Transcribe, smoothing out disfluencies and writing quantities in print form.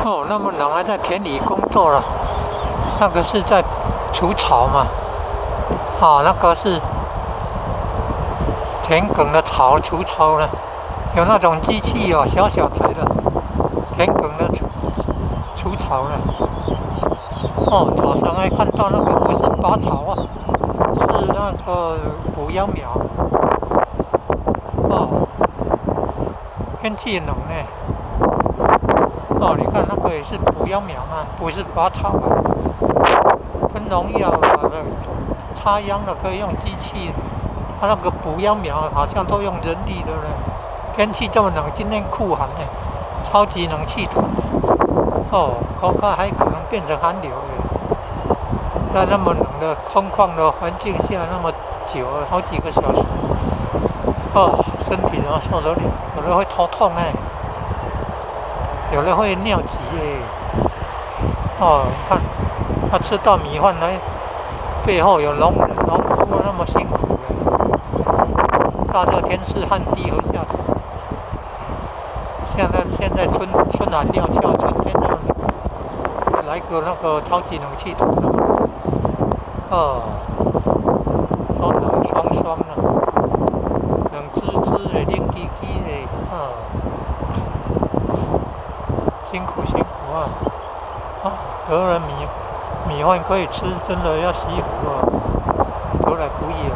哦，那么冷还在田里工作了。那个是在除草嘛？那个是田埂的草除草呢，有那种机器哦，小小台的田埂的除草呢。早上还看到那个不是拔草啊，是那个补秧苗。天气冷呢。你看那个也是补秧苗啊，不是拔草啊。喷农药啊，插秧的可以用机器，那个补秧苗好像都用人力的呢。天气这么冷，今天酷寒呢，超级冷气团。高考还可能变成寒流耶。在那么冷的空旷的环境下，那么久，好几个小时，身体怎么受得了？有人会头痛哎，有人会尿急耶。你看他吃稻米饭来，背后有农夫那么辛苦耶。大热天是汗滴禾下土。现在春寒料峭，春天那么冷，来个那个超级冷气团说冷霜霜的，冷滋滋的，冷叽叽的，辛苦啊！得了米饭可以吃，真的要惜福啊，得来不易啊。